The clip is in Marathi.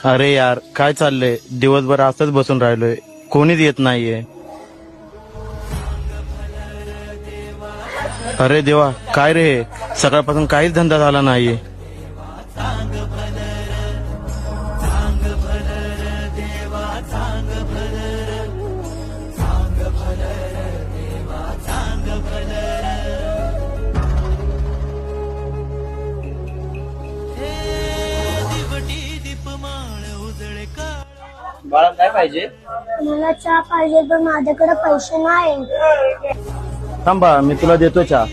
अरे यार काय चाललंय, दिवसभर असंच बसून राहिलोय, कोणीच येत नाहीये. अरे देवा, काय रे हे? सकाळपासून काहीच धंदा झाला नाहीये. बाळा काय पाहिजे? मला चहा पाहिजे पण माझ्याकडे पैसे नाही. थांबा, मी तुला देतो चहा.